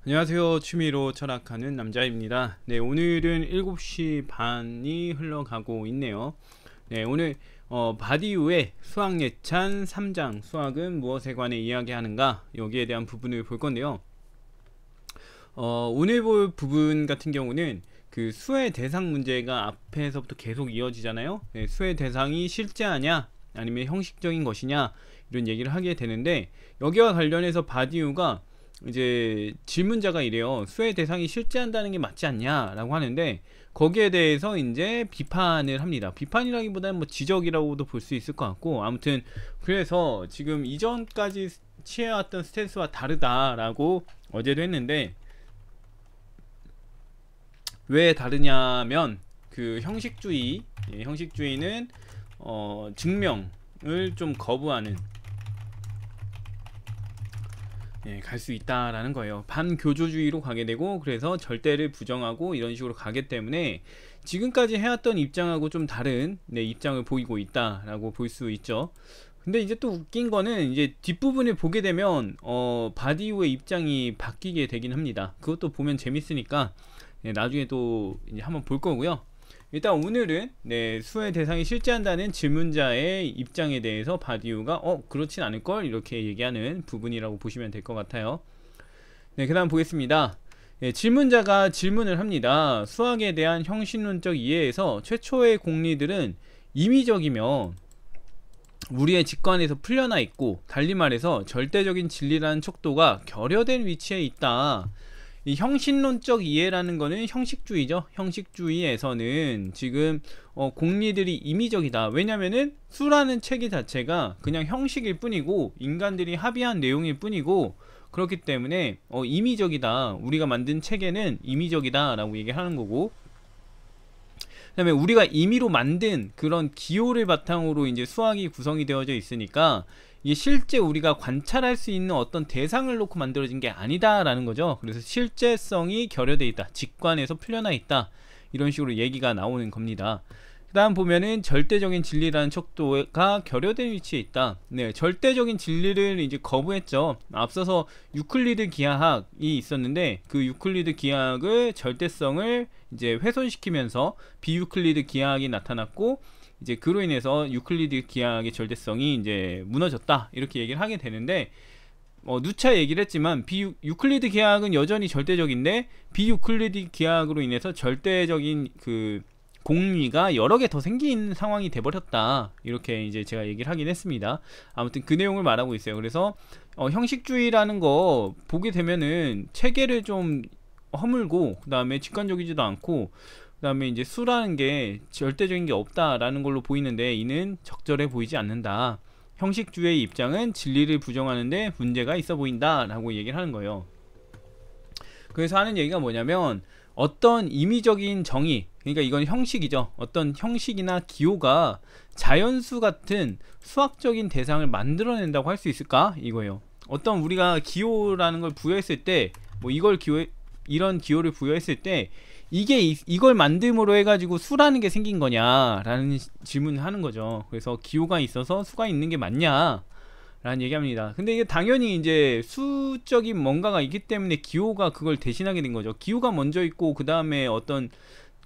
안녕하세요. 취미로 철학하는 남자입니다. 네, 오늘은 7시 반이 흘러가고 있네요. 네, 오늘 바디우의 수학 예찬 3장 수학은 무엇에 관해 이야기하는가 여기에 대한 부분을 볼 건데요. 오늘 볼 부분 같은 경우는 그 수의 대상 문제가 앞에서부터 계속 이어지잖아요. 네, 수의 대상이 실제하냐 아니면 형식적인 것이냐 이런 얘기를 하게 되는데, 여기와 관련해서 바디우가 이제 질문자가 이래요. 수의 대상이 실제한다는 게 맞지 않냐 라고 하는데, 거기에 대해서 이제 비판을 합니다. 비판이라기보다는 뭐 지적이라고도 볼 수 있을 것 같고, 아무튼 그래서 지금 이전까지 취해왔던 스탠스와 다르다라고 어제도 했는데, 왜 다르냐면 그 형식주의, 형식주의는 증명을 좀 거부하는, 갈 수 있다라는 거예요. 반교조주의로 가게 되고, 그래서 절대를 부정하고 이런 식으로 가기 때문에 지금까지 해왔던 입장하고 좀 다른 입장을 보이고 있다라고 볼 수 있죠. 근데 이제 또 웃긴 거는 이제 뒷부분을 보게 되면 바디우의 입장이 바뀌게 되긴 합니다. 그것도 보면 재밌으니까 나중에 또 이제 한번 볼 거고요. 일단 오늘은 수의 대상이 실제한다는 질문자의 입장에 대해서 바디우가 그렇진 않을걸 이렇게 얘기하는 부분이라고 보시면 될 것 같아요. 그 다음 보겠습니다. 질문자가 질문을 합니다. 수학에 대한 형식론적 이해에서 최초의 공리들은 임의적이며 우리의 직관에서 풀려나 있고, 달리 말해서 절대적인 진리라는 척도가 결여된 위치에 있다. 이 형식론적 이해라는 거는 형식주의죠. 형식주의에서는 지금 공리들이 임의적이다. 왜냐면은 수라는 체계 자체가 그냥 형식일 뿐이고 인간들이 합의한 내용일 뿐이고, 그렇기 때문에 임의적이다. 우리가 만든 체계는 임의적이다 라고 얘기하는 거고, 그 다음에 우리가 임의로 만든 그런 기호를 바탕으로 이제 수학이 구성이 되어져 있으니까 이게 실제 우리가 관찰할 수 있는 어떤 대상을 놓고 만들어진 게 아니다라는 거죠. 그래서 실제성이 결여돼 있다, 직관에서 풀려나 있다, 이런 식으로 얘기가 나오는 겁니다. 그 다음 보면은 절대적인 진리라는 척도가 결여된 위치에 있다. 절대적인 진리를 이제 거부했죠. 앞서서 유클리드 기하학이 있었는데, 그 유클리드 기하학을 절대성을 이제 훼손시키면서 비유클리드 기하학이 나타났고, 이제 그로 인해서 유클리드 기하학의 절대성이 이제 무너졌다, 이렇게 얘기를 하게 되는데, 누차 얘기를 했지만 유클리드 기하학은 여전히 절대적인데, 비유클리드 기하학으로 인해서 절대적인 그 공리가 여러 개 더 생긴 상황이 돼버렸다, 이렇게 이제 제가 얘기를 하긴 했습니다. 아무튼 그 내용을 말하고 있어요. 그래서 형식주의라는 거 보게 되면은 체계를 좀 허물고, 그 다음에 직관적이지도 않고, 그 다음에 이제 수라는 게 절대적인 게 없다라는 걸로 보이는데, 이는 적절해 보이지 않는다. 형식주의의 입장은 진리를 부정하는데 문제가 있어 보인다 라고 얘기를 하는 거예요. 그래서 하는 얘기가 뭐냐면, 어떤 임의적인 정의, 그러니까 이건 형식이죠. 어떤 형식이나 기호가 자연수 같은 수학적인 대상을 만들어낸다고 할 수 있을까, 이거예요. 어떤 우리가 기호라는 걸 부여했을 때, 뭐 이런 기호를 부여했을 때 이걸 만듦으로 해가지고 수라는 게 생긴 거냐 라는 질문을 하는 거죠. 그래서 기호가 있어서 수가 있는 게 맞냐 라는 얘기합니다. 근데 이게 당연히 이제 수적인 뭔가가 있기 때문에 기호가 그걸 대신하게 된 거죠. 기호가 먼저 있고 그 다음에 어떤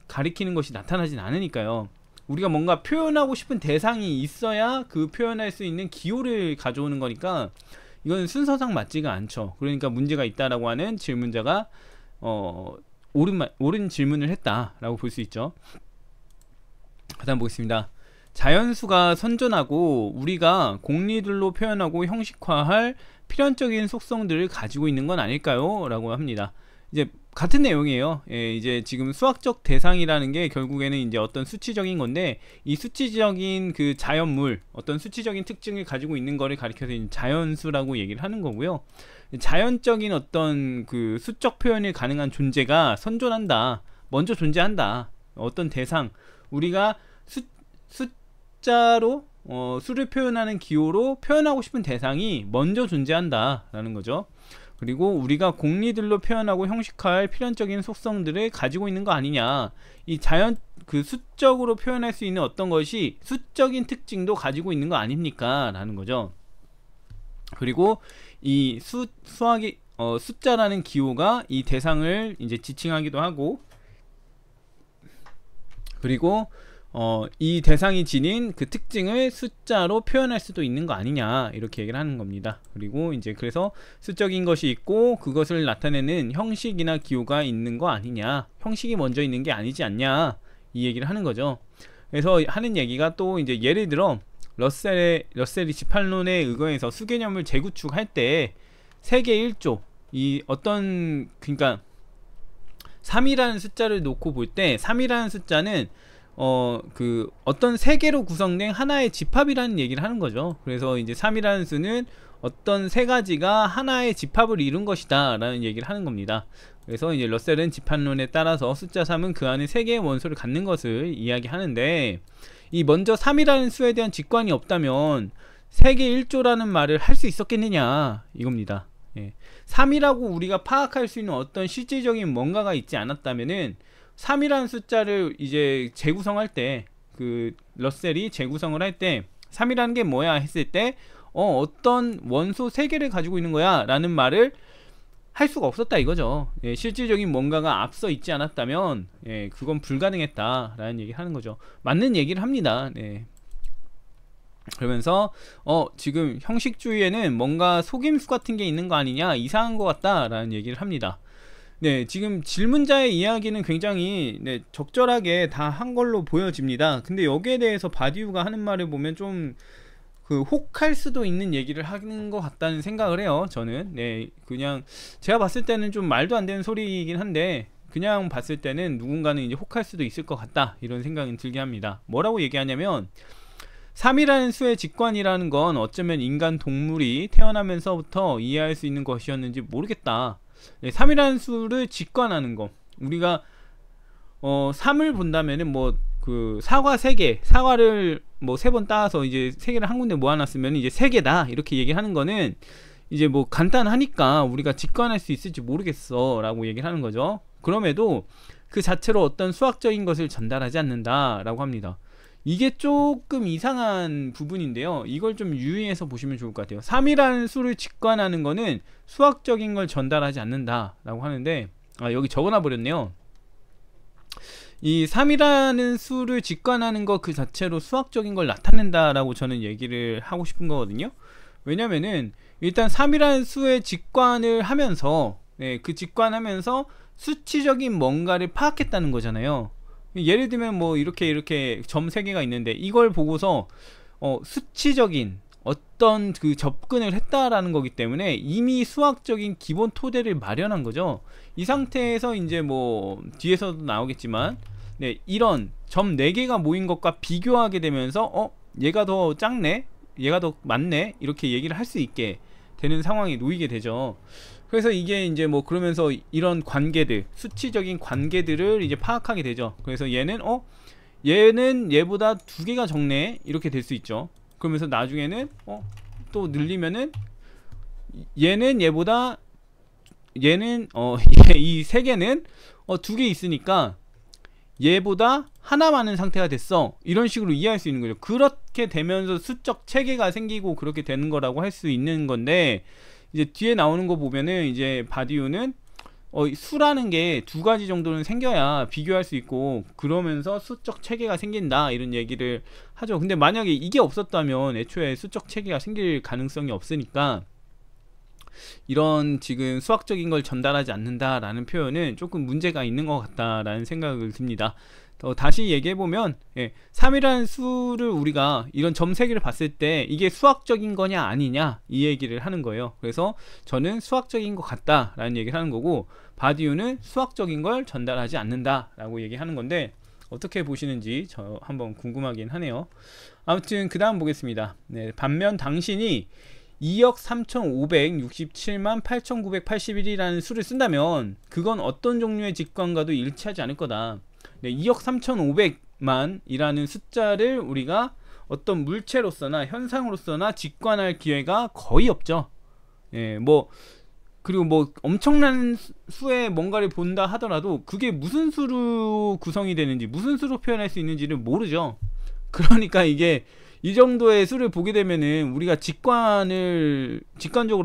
가리키는 것이 나타나진 않으니까요. 우리가 뭔가 표현하고 싶은 대상이 있어야 그 표현할 수 있는 기호를 가져오는 거니까 이건 순서상 맞지가 않죠. 그러니까 문제가 있다라고 하는 질문자가 옳은 질문을 했다라고 볼 수 있죠. 다음 보겠습니다. 자연수가 선존하고 우리가 공리들로 표현하고 형식화할 필연적인 속성들을 가지고 있는 건 아닐까요? 라고 합니다. 이제 같은 내용이에요. 이제 지금 수학적 대상이라는 게 결국에는 이제 어떤 수치적인 건데, 이 수치적인 그 자연물, 어떤 수치적인 특징을 가지고 있는 거를 가리켜서 자연수라고 얘기를 하는 거고요. 자연적인 어떤 그 수적 표현이 가능한 존재가 선존한다, 먼저 존재한다. 어떤 대상, 우리가 숫자로 수를 표현하는 기호로 표현하고 싶은 대상이 먼저 존재한다 라는 거죠. 그리고 우리가 공리들로 표현하고 형식화할 필연적인 속성들을 가지고 있는 거 아니냐, 이 자연 그 수적으로 표현할 수 있는 어떤 것이 수적인 특징도 가지고 있는 거 아닙니까 라는 거죠. 그리고 이 수학이 숫자라는 기호가 이 대상을 이제 지칭하기도 하고, 그리고 이 대상이 지닌 그 특징을 숫자로 표현할 수도 있는 거 아니냐, 이렇게 얘기를 하는 겁니다. 그리고 이제 그래서 수적인 것이 있고 그것을 나타내는 형식이나 기호가 있는 거 아니냐, 형식이 먼저 있는 게 아니지 않냐, 이 얘기를 하는 거죠. 그래서 하는 얘기가 또 이제 예를 들어 러셀이 지판론에 의거해서 수개념을 재구축할 때 세계 1조, 이 그러니까 3이라는 숫자를 놓고 볼 때 3이라는 숫자는 어떤 세개로 구성된 하나의 집합이라는 얘기를 하는 거죠. 그래서 이제 3이라는 수는 어떤 세 가지가 하나의 집합을 이룬 것이다 라는 얘기를 하는 겁니다. 그래서 이제 러셀은 지판론에 따라서 숫자 3은 그 안에 세 개의 원소를 갖는 것을 이야기하는데, 이 먼저 3이라는 수에 대한 직관이 없다면 세계 1조라는 말을 할 수 있었겠느냐, 이겁니다. 3이라고 우리가 파악할 수 있는 어떤 실질적인 뭔가가 있지 않았다면은 3이라는 숫자를 이제 재구성할 때, 그 러셀이 재구성을 할 때 3이라는 게 뭐야 했을 때 어떤 원소 3개를 가지고 있는 거야 라는 말을 할 수가 없었다 이거죠. 실질적인 뭔가가 앞서 있지 않았다면 그건 불가능했다 라는 얘기를 하는 거죠. 맞는 얘기를 합니다. 그러면서 지금 형식주의에는 뭔가 속임수 같은 게 있는 거 아니냐, 이상한 것 같다 라는 얘기를 합니다. 지금 질문자의 이야기는 굉장히 적절하게 다 한 걸로 보여집니다. 근데 여기에 대해서 바디우가 하는 말을 보면 좀 혹할 수도 있는 얘기를 하는 것 같다는 생각을 해요. 저는 그냥 제가 봤을 때는 좀 말도 안 되는 소리이긴 한데, 그냥 봤을 때는 누군가는 이제 혹할 수도 있을 것 같다, 이런 생각이 들게 합니다. 뭐라고 얘기하냐면 3이라는 수의 직관이라는 건 어쩌면 인간 동물이 태어나면서부터 이해할 수 있는 것이었는지 모르겠다. 3이라는 수를 직관하는 거, 우리가 3을 본다면은 사과 3개, 사과를 3번 따서 이제 3개를 한 군데 모아놨으면 이제 3개다 이렇게 얘기하는 거는 이제 간단하니까 우리가 직관할 수 있을지 모르겠어 라고 얘기를 하는 거죠. 그럼에도 그 자체로 어떤 수학적인 것을 전달하지 않는다 라고 합니다. 이게 조금 이상한 부분인데요, 이걸 좀 유의해서 보시면 좋을 것 같아요. 3이라는 수를 직관하는 거는 수학적인 걸 전달하지 않는다 라고 하는데, 여기 적어놔 버렸네요. 이 3이라는 수를 직관하는 것 그 자체로 수학적인 걸 나타낸다 라고 저는 얘기를 하고 싶은 거거든요. 왜냐면은 일단 3이라는 수의 직관을 하면서 그 직관하면서 수치적인 뭔가를 파악했다는 거잖아요. 예를 들면 이렇게 점 3개가 있는데 이걸 보고서 수치적인 어떤 그 접근을 했다라는 거기 때문에 이미 수학적인 기본 토대를 마련한 거죠. 이 상태에서 이제 뒤에서도 나오겠지만 이런 점 4개가 모인 것과 비교하게 되면서 얘가 더 작네, 얘가 더 많네, 이렇게 얘기를 할 수 있게 되는 상황에 놓이게 되죠. 그래서 이게 이제 그러면서 이런 관계들, 수치적인 관계들을 이제 파악하게 되죠. 그래서 얘는 얘보다 2개가 적네, 이렇게 될 수 있죠. 그러면서 나중에는 또 늘리면은 얘는 얘보다 얘는 이 3개는 2개 있으니까 얘보다 하나 많은 상태가 됐어, 이런 식으로 이해할 수 있는 거죠. 그렇게 되면서 수적 체계가 생기고 그렇게 되는 거라고 할 수 있는 건데, 이제 뒤에 나오는 거 보면은 이제 바디우는 수라는 게 2가지 정도는 생겨야 비교할 수 있고 그러면서 수적 체계가 생긴다, 이런 얘기를 하죠. 근데 만약에 이게 없었다면 애초에 수적 체계가 생길 가능성이 없으니까 이런 지금 수학적인 걸 전달하지 않는다라는 표현은 조금 문제가 있는 것 같다라는 생각을 듭니다. 다시 얘기해보면 3이라는 수를 우리가 이런 점 3개를 봤을 때 이게 수학적인 거냐 아니냐, 이 얘기를 하는 거예요. 그래서 저는 수학적인 것 같다 라는 얘기를 하는 거고, 바디우는 수학적인 걸 전달하지 않는다 라고 얘기하는 건데, 어떻게 보시는지 저 한번 궁금하긴 하네요. 아무튼 그 다음 보겠습니다. 반면 당신이 2억 3,567만 8,981이라는 수를 쓴다면 그건 어떤 종류의 직관과도 일치하지 않을 거다. 2억 3,500만 이라는 숫자를 우리가 어떤 물체로서나 현상으로서나 직관할 기회가 거의 없죠. 그리고 엄청난 수의 뭔가를 본다 하더라도 그게 무슨 수로 구성이 되는지, 무슨 수로 표현할 수 있는지를 모르죠. 그러니까 이게 이 정도의 수를 보게 되면은 우리가 직관적으로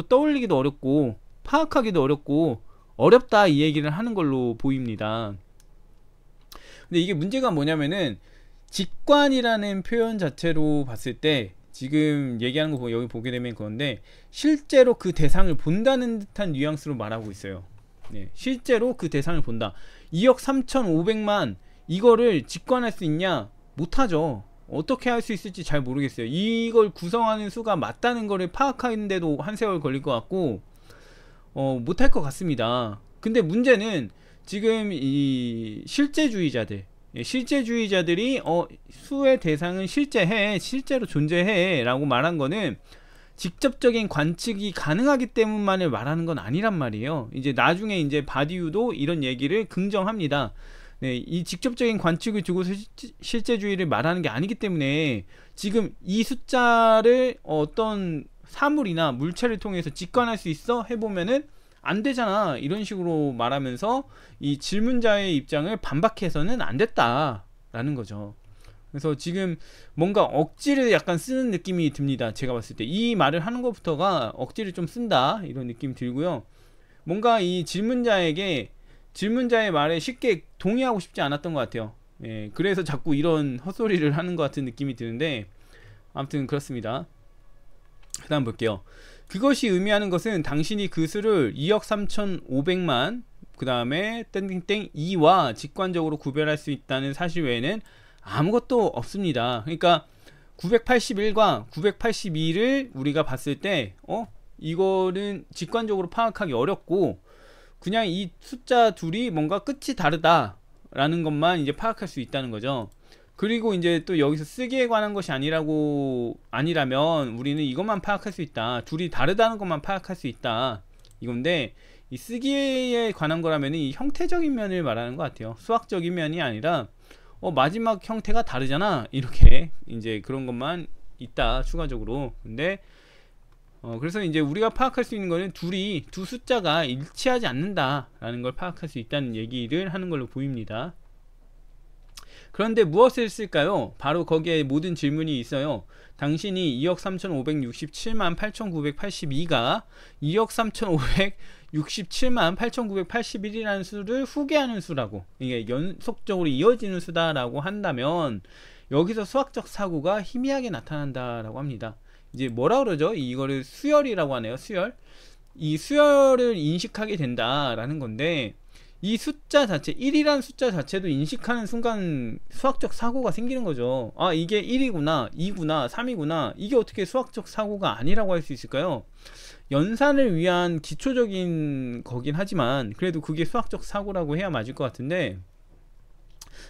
떠올리기도 어렵고 파악하기도 어렵고 어렵다 이 얘기를 하는 걸로 보입니다. 근데 이게 문제가 뭐냐면은 직관이라는 표현 자체로 봤을 때 지금 얘기하는 거 여기 보게 되면 그건데 실제로 그 대상을 본다는 듯한 뉘앙스로 말하고 있어요. 네, 실제로 그 대상을 본다. 2억 3,500만 이거를 직관할 수 있냐? 못하죠. 어떻게 할 수 있을지 잘 모르겠어요. 이걸 구성하는 수가 맞다는 거를 파악하는데도 한 세월 걸릴 것 같고 못할 것 같습니다. 근데 문제는 지금 이 실제주의자들 실제주의자들이 수의 대상은 실제로 존재해 라고 말한 거는 직접적인 관측이 가능하기 때문만을 말하는 건 아니란 말이에요. 이제 나중에 이제 바디우도 이런 얘기를 긍정합니다. 네, 이 직접적인 관측을 두고서 실제주의를 말하는 게 아니기 때문에 지금 이 숫자를 어떤 사물이나 물체를 통해서 직관할 수 있어? 해보면은 안 되잖아. 이런 식으로 말하면서 이 질문자의 입장을 반박해서는 안 됐다라는 거죠. 그래서 지금 뭔가 억지를 약간 쓰는 느낌이 듭니다. 제가 봤을 때 이 말을 하는 것부터가 억지를 좀 쓴다 이런 느낌이 들고요. 뭔가 이 질문자의 말에 쉽게 동의하고 싶지 않았던 것 같아요. 예, 그래서 자꾸 이런 헛소리를 하는 것 같은 느낌이 드는데 아무튼 그렇습니다. 그 다음 볼게요. 그것이 의미하는 것은 당신이 그 수를 2억 3,500만 그 다음에 땡땡땡 2와 직관적으로 구별할 수 있다는 사실 외에는 아무것도 없습니다. 그러니까 981과 982를 우리가 봤을 때 이거는 직관적으로 파악하기 어렵고 그냥 이 숫자 둘이 뭔가 끝이 다르다 라는 것만 이제 파악할 수 있다는 거죠. 그리고 이제 또 여기서 쓰기에 관한 것이 아니라면 우리는 이것만 파악할 수 있다. 둘이 다르다는 것만 파악할 수 있다. 이건데 이 쓰기에 관한 거라면 이 형태적인 면을 말하는 것 같아요. 수학적인 면이 아니라 마지막 형태가 다르잖아. 이렇게 이제 그런 것만 있다. 추가적으로. 근데 그래서 이제 우리가 파악할 수 있는 거는 두 숫자가 일치하지 않는다 라는 걸 파악할 수 있다는 얘기를 하는 걸로 보입니다. 그런데 무엇을 쓸까요? 바로 거기에 모든 질문이 있어요. 당신이 2억 3,567만 8,982가 2억 3,567만 8,981이라는 수를 후계하는 수라고, 이게 연속적으로 이어지는 수다라고 한다면 여기서 수학적 사고가 희미하게 나타난다라고 합니다. 이제 뭐라 그러죠? 이거를 수열이라고 하네요. 수열. 이 수열을 인식하게 된다라는 건데 이 숫자 자체 1이라는 숫자 자체도 인식하는 순간 수학적 사고가 생기는 거죠. 아, 이게 1이구나 2구나 3이구나. 이게 어떻게 수학적 사고가 아니라고 할 수 있을까요? 연산을 위한 기초적인 거긴 하지만 그래도 그게 수학적 사고라고 해야 맞을 것 같은데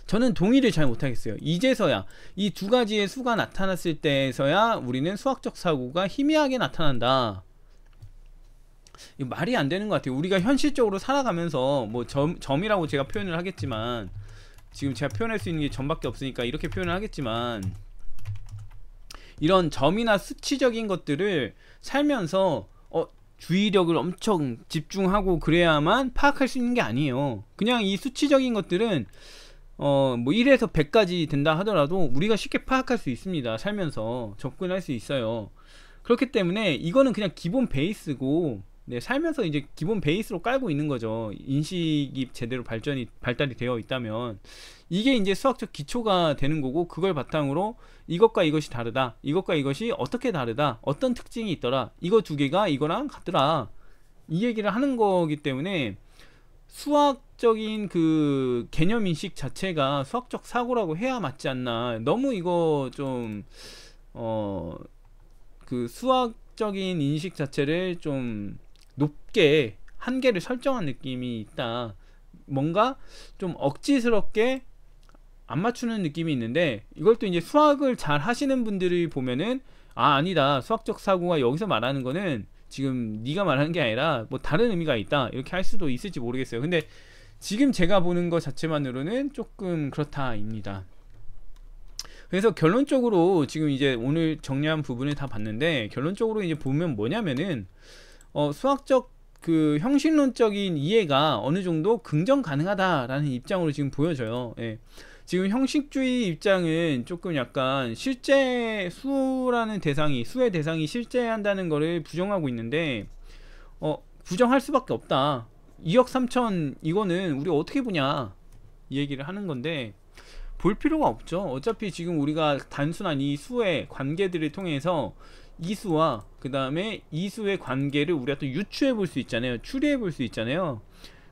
저는 동의를 잘 못하겠어요. 이제서야 이 두 가지의 수가 나타났을 때에서야 우리는 수학적 사고가 희미하게 나타난다. 이거 말이 안 되는 것 같아요. 우리가 현실적으로 살아가면서 뭐 점이라고 제가 표현을 하겠지만 지금 제가 표현할 수 있는 게 점밖에 없으니까 이렇게 표현을 하겠지만 이런 점이나 수치적인 것들을 살면서 주의력을 엄청 집중하고 그래야만 파악할 수 있는 게 아니에요. 그냥 이 수치적인 것들은 뭐 1에서 100까지 된다 하더라도 우리가 쉽게 파악할 수 있습니다. 살면서 접근할 수 있어요. 그렇기 때문에 이거는 그냥 기본 베이스고 네, 살면서 이제 기본 베이스로 깔고 있는 거죠. 인식이 제대로 발달이 되어 있다면 이게 이제 수학적 기초가 되는 거고 그걸 바탕으로 이것과 이것이 다르다. 이것과 이것이 어떻게 다르다. 어떤 특징이 있더라. 이거 두 개가 이거랑 같더라. 이 얘기를 하는 거기 때문에 수학적인 그 개념 인식 자체가 수학적 사고라고 해야 맞지 않나. 너무 이거 좀 그 수학적인 인식 자체를 좀 높게 한계를 설정한 느낌이 있다. 뭔가 좀 억지스럽게 안 맞추는 느낌이 있는데 이걸 또 이제 수학을 잘 하시는 분들이 보면은 아니다. 수학적 사고가 여기서 말하는 거는 지금 네가 말하는 게 아니라 뭐 다른 의미가 있다. 이렇게 할 수도 있을지 모르겠어요. 근데 지금 제가 보는 것 자체만으로는 조금 그렇다입니다. 그래서 결론적으로 지금 이제 오늘 정리한 부분을 다 봤는데 결론적으로 이제 보면 뭐냐면은 수학적 그 형식론적인 이해가 어느 정도 긍정 가능하다라는 입장으로 지금 보여져요. 예. 지금 형식주의 입장은 조금 약간 실제 수의 대상이 실제한다는 거를 부정하고 있는데 부정할 수밖에 없다. 2억 3천 이거는 우리 어떻게 보냐 이 얘기를 하는 건데, 볼 필요가 없죠. 어차피 지금 우리가 단순한 이 수의 관계들을 통해서 이수와 그 다음에 이수의 관계를 우리가 또 유추해 볼 수 있잖아요. 추리해 볼 수 있잖아요.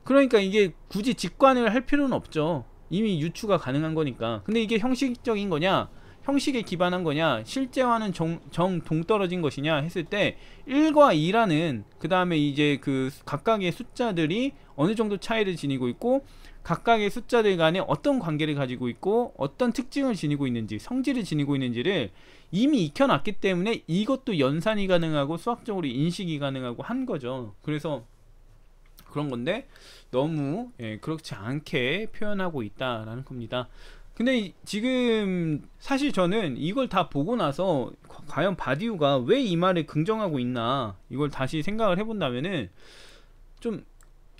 그러니까 이게 굳이 직관을 할 필요는 없죠. 이미 유추가 가능한 거니까. 근데 이게 형식적인 거냐, 형식에 기반한 거냐, 실제와는 정 동떨어진 것이냐 했을 때 1과 2라는 그 다음에 이제 그 각각의 숫자들이 어느 정도 차이를 지니고 있고, 각각의 숫자들 간에 어떤 관계를 가지고 있고 어떤 특징을 지니고 있는지, 성질을 지니고 있는지를 이미 익혀놨기 때문에 이것도 연산이 가능하고 수학적으로 인식이 가능하고 한 거죠. 그래서 그런 건데 너무 그렇지 않게 표현하고 있다라는 겁니다. 근데 지금 사실 저는 이걸 다 보고 나서 과연 바디우가 왜 이 말을 긍정하고 있나, 이걸 다시 생각을 해본다면은 좀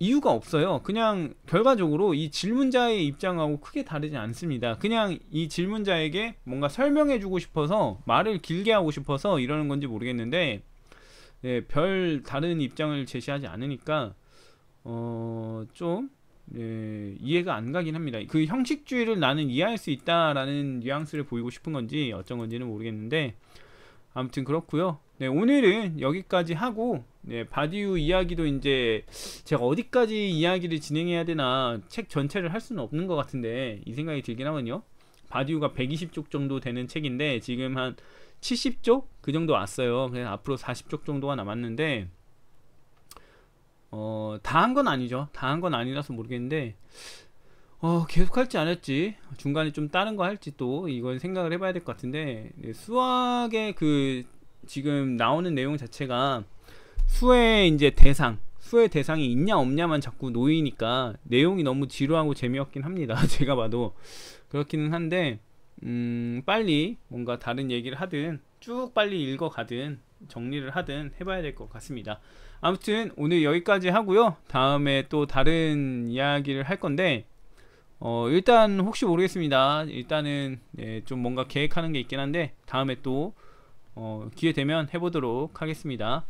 이유가 없어요. 그냥 결과적으로 이 질문자의 입장하고 크게 다르지 않습니다. 그냥 이 질문자에게 뭔가 설명해 주고 싶어서, 말을 길게 하고 싶어서 이러는 건지 모르겠는데, 별 다른 입장을 제시하지 않으니까 좀 이해가 안 가긴 합니다. 그 형식주의를 나는 이해할 수 있다라는 뉘앙스를 보이고 싶은 건지 어쩐 건지는 모르겠는데, 아무튼 그렇고요. 오늘은 여기까지 하고, 바디우 이야기도 이제 제가 어디까지 이야기를 진행해야 되나, 책 전체를 할 수는 없는 것 같은데 이 생각이 들긴 하거든요. 바디우가 120쪽 정도 되는 책인데 지금 한 70쪽 그 정도 왔어요. 그래서 앞으로 40쪽 정도가 남았는데 다 한 건 아니죠. 다 한 건 아니라서 모르겠는데 계속 할지 안 할지, 중간에 좀 다른 거 할지 또 이건 생각을 해봐야 될 것 같은데, 수학의 그 지금 나오는 내용 자체가 수의 이제 수의 대상이 있냐 없냐만 자꾸 놓이니까 내용이 너무 지루하고 재미없긴 합니다. 제가 봐도 그렇기는 한데, 빨리 뭔가 다른 얘기를 하든 쭉 빨리 읽어가든 정리를 하든 해봐야 될 것 같습니다. 아무튼 오늘 여기까지 하고요. 다음에 또 다른 이야기를 할 건데, 일단 혹시 모르겠습니다. 일단은 좀 뭔가 계획하는 게 있긴 한데 다음에 또 기회 되면 해보도록 하겠습니다.